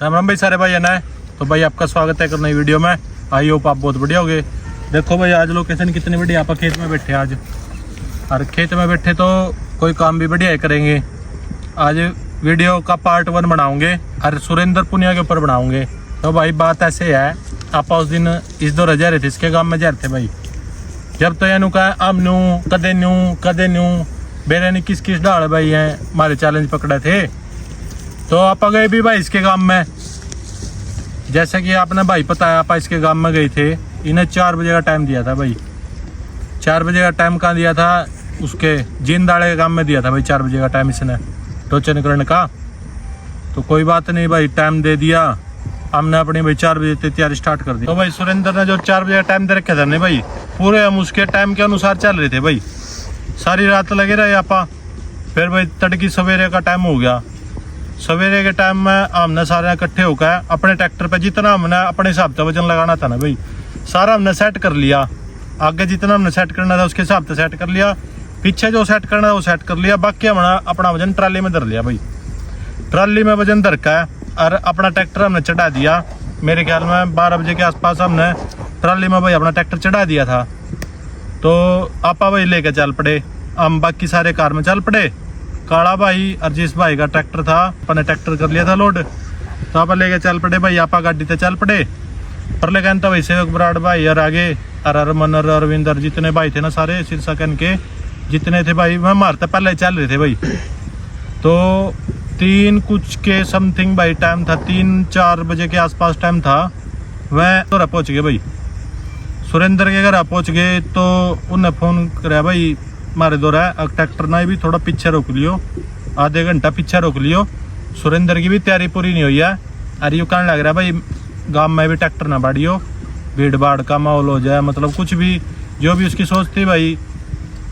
राम राम भाई सारे भाई है ना। तो भाई आपका स्वागत है एक नई वीडियो में। आई होप आप बहुत बढ़िया होगे। देखो भाई आज लोकेशन कितनी बढ़िया, आप खेत में बैठे आज, और खेत में बैठे तो कोई काम भी बढ़िया करेंगे। आज वीडियो का पार्ट 1 बनाऊंगे और सुरेंद्र पुनिया के ऊपर बनाऊंगे। तो भाई बात ऐसे है, आप उस दिन इस दौर जा रहे थे, इसके गाँव में जा रहे थे भाई। जब तो यानू का हम नू कदे न्यू बेरे ने किस डाल भाई हैं हमारे चैलेंज पकड़े थे। तो आप गए भी भाई इसके गांव में, जैसे कि आपने भाई पता है आप इसके गांव में गए थे। इन्हें 4 बजे का टाइम दिया था भाई। 4 बजे का टाइम कहाँ दिया था, उसके जिंदाड़े के गांव में दिया था भाई 4 बजे का टाइम इसने टोचन करने का। तो कोई बात नहीं भाई, टाइम दे दिया हमने अपनी भाई। 4 बजे से तैयारी स्टार्ट कर दी। तो भाई सुरेंद्र ने जो 4 बजे का टाइम दे रखा था नहीं भाई, पूरे हम उसके टाइम के अनुसार चल रहे थे भाई। सारी रात लगे रहे आपा। फिर भाई तड़की सवेरे का टाइम हो गया। सवेरे के टाइम में हमने सारे इकट्ठे होकर अपने ट्रैक्टर पे जितना हमने अपने हिसाब से वजन लगाना था ना भाई, सारा हमने सेट कर लिया। आगे जितना हमने सेट करना था उसके हिसाब से सेट कर लिया, पीछे जो सेट करना था वो सेट कर लिया। बाकी हमने अपना वजन ट्राली में धर लिया भाई। ट्राली में वजन धर का और अपना ट्रैक्टर हमने चढ़ा दिया। मेरे ख्याल में 12 बजे के आसपास हमने ट्राली में भाई अपना ट्रैक्टर चढ़ा दिया था। तो आपा भाई लेके चल पड़े, हम बाकी सारे कार में चल पड़े। काला भाई और जिस भाई का ट्रैक्टर था अपने ट्रैक्टर कर लिया था लोड। तो आप लेके चल पड़े भाई, आपा गाड़ी से चल पड़े। पर लेकिन तो भाई सेवक बराड़ भाई और आगे अरमन और अरविंदर जितने भाई थे ना सारे शीर्षकन के जितने थे भाई, वह मारते पहले चल रहे थे भाई। तो 3 कुछ के समथिंग भाई टाइम था, 3-4 बजे के आसपास टाइम था। वह तो पहुँच गए भाई, सुरेंद्र के घर पहुँच गए। तो उन्हें फ़ोन कराया भाई मारे दो रहा ट्रैक्टर ना भी थोड़ा पीछे रोक लियो, आधे घंटा पीछे रोक लियो। सुरेंद्र की भी तैयारी पूरी नहीं हुई है। अरे यू कहने लग रहा है भाई गांव में भी ट्रैक्टर ना बाड़ियो, भीड़ भाड़ का माहौल हो जाए, मतलब कुछ भी जो भी उसकी सोच थी भाई।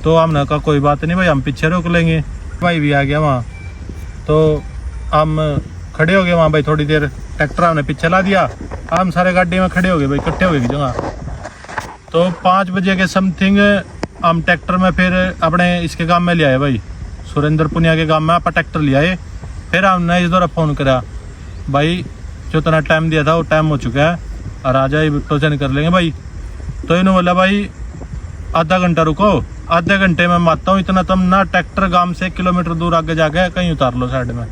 तो हमने कहा कोई बात नहीं भाई, हम पीछे रोक लेंगे। भाई भी आ गया वहाँ, तो हम खड़े हो गए वहाँ भाई थोड़ी देर। ट्रैक्टर हमने पीछे ला दिया, हम सारे गाड़ी में खड़े हो गए भाई, इकट्ठे हो गए जगह। तो 5 बजे के समथिंग हम ट्रैक्टर में फिर अपने इसके गांव में ले आए भाई, सुरेंद्र पुनिया के गांव में आप ट्रैक्टर ले आए। फिर हमने इस दौरा फ़ोन करा भाई, जो इतना टाइम दिया था वो टाइम हो चुका है और आ जाए टोचन कर लेंगे भाई। तो इन्होंने बोला भाई आधा घंटा रुको, आधे घंटे में मैं आता हूँ। इतना तुम ना ट्रैक्टर गांव से 1 किलोमीटर दूर आगे जाके कहीं उतार लो साइड में।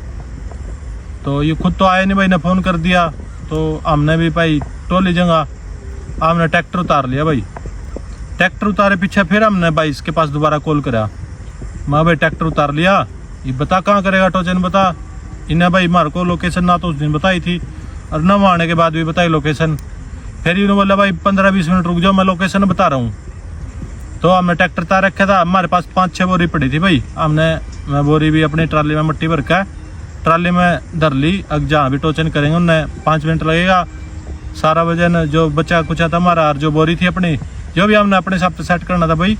तो ये खुद तो आए नहीं भाई, ने फ़ोन कर दिया। तो हमने भी भाई टोली जगह हमने ट्रैक्टर उतार लिया भाई। ट्रैक्टर उतारे पीछे फिर हमने भाई इसके पास दोबारा कॉल करा, मैं भाई ट्रैक्टर उतार लिया, ये बता कहाँ करेगा टोचन बता। इन्हें भाई मार को लोकेशन ना तो उस दिन बताई थी और न वहाँ आने के बाद भी बताई लोकेशन। फिर इन्होंने बोला भाई 15-20 मिनट रुक जाओ, मैं लोकेशन बता रहा हूँ। तो हमने ट्रैक्टर उतार रखा था, हमारे पास 5-6 बोरी पड़ी थी भाई। मैं बोरी भी अपनी ट्राली में मट्टी भर का ट्राली में धर ली। अब जहाँ भी टोचन करेंगे उन्हें 5 मिनट लगेगा। सारा वजन जो बचा कुचा था हमारा और जो बोरी थी अपनी, जो भी हमने अपने हिसाब से सेट करना था भाई,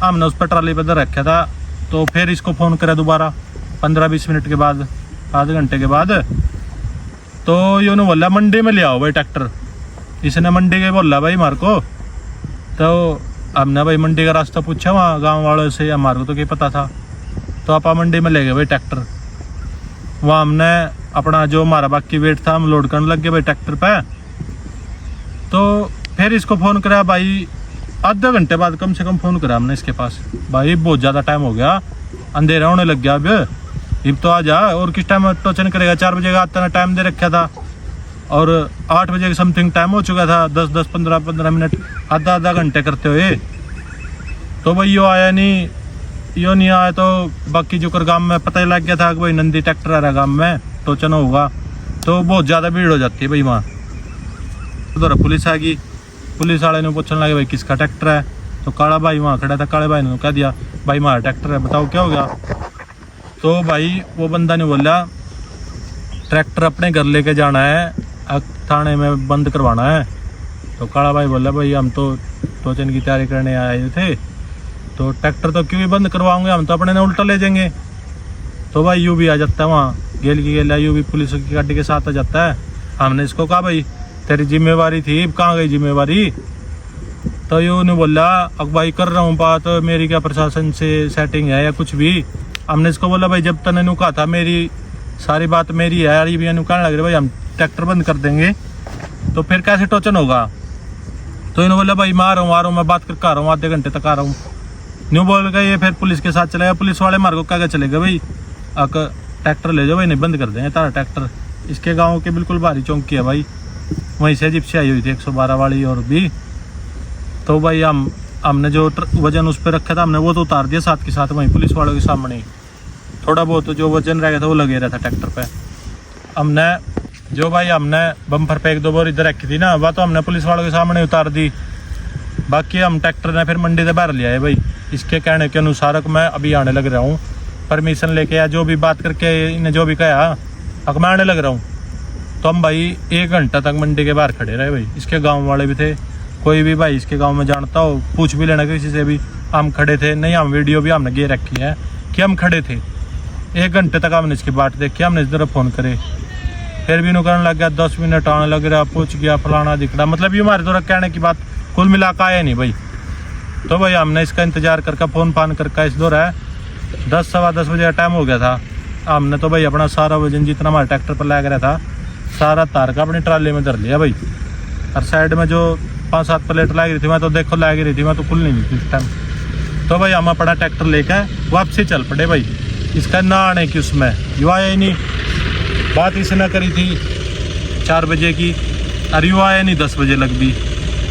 हमने उस पर ट्राली पर रखा था। तो फिर इसको फ़ोन करा दोबारा 15-20 मिनट के बाद, आधे घंटे के बाद। तो ये बोला मंडी में ले आओ भाई ट्रैक्टर। इसने मंडी के बोला भाई मार को। तो हमने भाई मंडी का रास्ता पूछा वहाँ गाँव वालों से, हमारे को तो क्या पता था। तो आप मंडी में ले गए भाई ट्रैक्टर। वहाँ हमने अपना जो हमारा बाकी वेट था हम लोड करने लग गए भाई ट्रैक्टर पे। तो फिर इसको फ़ोन करा भाई, आधे घंटे बाद कम से कम फ़ोन करा हमने इसके पास। भाई बहुत ज़्यादा टाइम हो गया, अंधेरा होने लग गया अब तो आ जा। और किस टाइम टोचन करेगा, 4 बजे का इतना टाइम दे रखा था और 8 बजे के समथिंग टाइम हो चुका था। 10-10, 15-15 मिनट, आधा घंटे करते हुए। तो भाई यो आया नहीं, यो नहीं आया। तो बाकी जो कर गाँव में पता ही लग गया था कि भाई नंदी ट्रैक्टर आ रहा गाँव में, टोचन होगा। तो बहुत ज़्यादा भीड़ हो जाती है भाई वहाँ। उधर पुलिस आ गई, पुलिस वाले ने पूछने लगे भाई किसका ट्रैक्टर है। तो काला भाई वहाँ खड़ा था, काले भाई ने कह दिया भाई हमारा ट्रैक्टर है, बताओ क्या हो गया। तो भाई वो बंदा ने बोला ट्रैक्टर अपने घर लेके जाना है, थाने में बंद करवाना है। तो काला भाई बोला भाई हम तो टोचन की तैयारी करने आए थे, तो ट्रैक्टर तो क्यों ही बंद करवाओगे, हम तो अपने ने उल्टा ले जाएंगे। तो भाई यू भी आ जाता है वहाँ, गेल की गेल यू भी पुलिस की गाड़ी के साथ आ जाता है। हमने इसको कहा भाई तेरी जिम्मेवारी थी, कहाँ गई जिम्मेवारी। तो यू ने बोला अब भाई कर रहा हूँ बात, मेरी क्या प्रशासन से सेटिंग है या कुछ भी। हमने इसको बोला भाई जब तने कहा था मेरी सारी बात मेरी है यार। ये भी कहने लग रहे भाई हम ट्रैक्टर बंद कर देंगे तो फिर कैसे टोचन होगा। तो इन्होंने बोला भाई मैं आ रहा हूँ मैं बात करके आ रहा हूँ, आधे घंटे तक आ रहा हूँ। न्यू बोल गए ये, फिर पुलिस के साथ चले गए। पुलिस वाले मार को क्या चले गए भाई ट्रैक्टर ले जाओ भाई, नहीं बंद कर देंगे तारा ट्रैक्टर। इसके गाँव के बिल्कुल बाहरी चौकी है भाई, वहीं से जिप्सी आई हुई थी 112 वाली और भी। तो भाई हमने जो वजन उस पर रखा था हमने वो तो उतार दिया साथ के साथ वहीं पुलिस वालों के सामने। थोड़ा बहुत जो वजन रह गया था वो लगे रहा था ट्रैक्टर पे। हमने बम्पर पे 1-2 बोर इधर रखी थी ना, वह तो हमने पुलिस वालों के सामने उतार दी। बाकी हम ट्रैक्टर ने फिर मंडी से बाहर लिया है भाई। इसके कहने के अनुसार मैं अभी आने लग रहा हूँ, परमिशन लेके या जो भी बात करके इन्हें जो भी कहा अब मैं आने लग रहा हूँ। तो हम भाई 1 घंटा तक मंडी के बाहर खड़े रहे भाई। इसके गाँव वाले भी थे, कोई भी भाई इसके गाँव में जानता हो पूछ भी लेना किसी से भी। हम खड़े थे, नहीं हम वीडियो भी हमने गे रखी है कि हम खड़े थे। 1 घंटे तक हमने इसकी बात देखी, हमने इस तरह फ़ोन करे। फिर भी इन्हों करने लग गया 10 मिनट आने लग रहा, पूछ गया फलाना दिखड़ा। मतलब ये हमारे थोड़ा कहने की बात कुल मिला के आया नहीं भाई। तो भाई हमने इसका इंतजार करके फ़ोन फान करके इस दौर है 10-10:15 बजे का टाइम हो गया था। हमने तो भाई अपना सारा वजन जितना हमारे ट्रैक्टर पर लग रहा था सारा तार का अपनी ट्राली में धर लिया भाई। और साइड में जो 5-7 प्लेट लग रही थी मैं तो देखो लग रही थी, मैं तो खुल नहीं थी उस टाइम। तो भाई हम अपना ट्रैक्टर लेकर वापसी चल पड़े भाई। इसका ना आने की उसमें यू आया ही नहीं। बात इसने करी थी 4 बजे की और यू आया नहीं 10 बजे लग दी।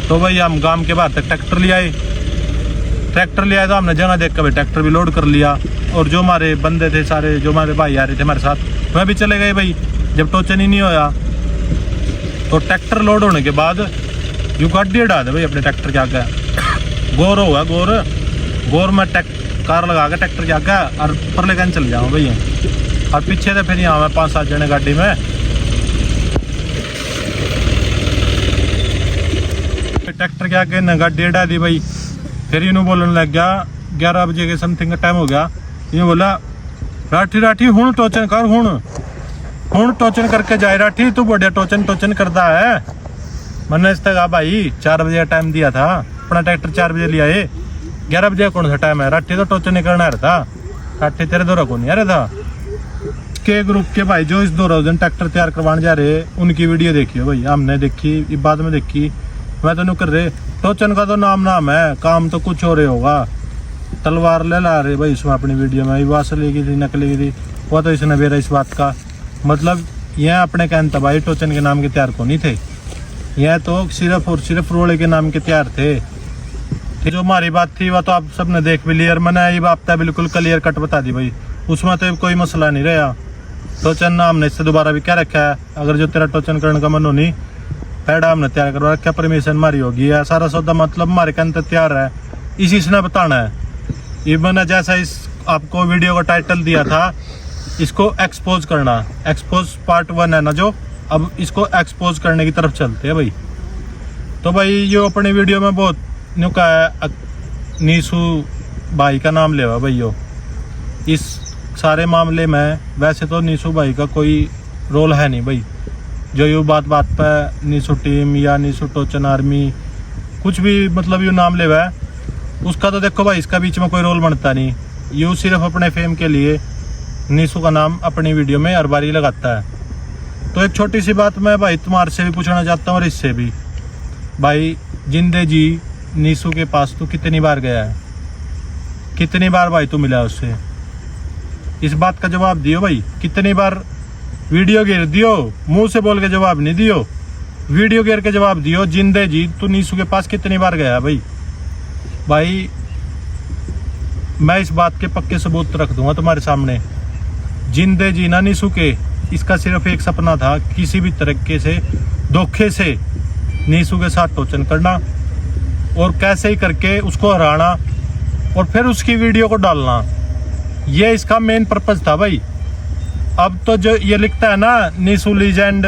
तो भाई हम गांव के बाहर तक ट्रैक्टर ले आए तो हमने जगह देख कर भाई ट्रैक्टर भी लोड कर लिया। और जो हमारे बंदे थे सारे, जो हमारे भाई आ रहे थे हमारे साथ, वह भी चले गए भाई। जब टोचन ही नहीं होया तो ट्रैक्टर लोड होने के बाद यू गाड़ी हटा दे भाई अपने ट्रैक्टर के आगे। गोर होगा गोर में कार लगा के ट्रैक्टर के आगे और ऊपर लेकर चल जाऊँ भैया। और पीछे से फिर यहाँ में 5-7 जने गाड़ी में। ट्रैक्टर के आगे न गाड़ी हटा दी भाई। फिर इन्हों बोलने लग गया 11 बजे के समथिंग का टाइम हो गया। ये बोला राठी हूँ टोचन कर, हूँ टोचन करके जाए राठी, तू बढ़िया टोचन करता है। मैंने इस तक भाई 4 बजे का टाइम दिया था, अपना ट्रैक्टर 4 बजे लिया है। 11 बजे कौन सा टाइम है, राठी तो टोचन नहीं करना था। राठी तेरे दौरा को नहीं आ रहा था। के ग्रुप के भाई जो इस दौरा दिन ट्रैक्टर तैयार करवाने जा रहे उनकी वीडियो देखियो भाई। हमने देखी बाद में देखी, मैं तो नहीं कर रहे। टोचन का तो नाम है, काम तो कुछ हो रहे होगा। तलवार ले ला रहे भाई उसमें अपनी वीडियो में। वास लेगी थी, नकली थी, वो तो इसने बेरा इस बात का मतलब यह अपने कहता भाई टोचन के नाम के तैयार को नहीं थे। यह तो सिर्फ और सिर्फ रोड़े के नाम के तैयार थे। जो हमारी बात थी वह तो आप सबने देख भी लिया। मैंने ये बात बिल्कुल क्लियर कट बता दी भाई, उसमें तो कोई मसला नहीं रहा। टोचन नाम ने इससे दोबारा भी क्या रखा है, अगर जो तेरा टोचन करने का मन हो नहीं पैडा हमने तैयार करवा रखा, परमिशन हमारी होगी है, सारा सौदा मतलब हमारे के अंदर तैयार है। इसी से बताना है। ये मैंने जैसा इस आपको वीडियो का टाइटल दिया था, इसको एक्सपोज करना, एक्सपोज पार्ट 1 है ना जो, अब इसको एक्सपोज करने की तरफ चलते हैं भाई। तो भाई ये अपनी वीडियो में बहुत न्यू का है नीसू भाई का नाम लेवा भाई। यो इस सारे मामले में वैसे तो नीसू भाई का कोई रोल है नहीं भाई। जो यू बात पे नीसू टीम या नीसू टोचन आर्मी कुछ भी मतलब यू नाम लेवा है उसका तो देखो भाई इसका बीच में कोई रोल बनता नहीं। यू सिर्फ अपने फेम के लिए नीसू का नाम अपनी वीडियो में हर बारी लगाता है। तो एक छोटी सी बात मैं भाई तुम्हारे से भी पूछना चाहता हूँ और इससे भी भाई, जिंदे जी नीसू के पास तू कितनी बार गया है, कितनी बार भाई तू मिला उससे, इस बात का जवाब दियो भाई। कितनी बार वीडियो घेर दियो, मुंह से बोल के जवाब नहीं दियो, वीडियो घेर के जवाब दियो। जिंदे जी तू नीसू के पास कितनी बार गया भाई। भाई मैं इस बात के पक्के सबूत रख दूंगा तुम्हारे सामने। जिंदे जी ना नीसू के, इसका सिर्फ एक सपना था किसी भी तरीके से धोखे से नीसू के साथ टोचन करना और कैसे ही करके उसको हराना और फिर उसकी वीडियो को डालना। ये इसका मेन पर्पस था भाई। अब तो जो ये लिखता है ना नीसू लीजेंड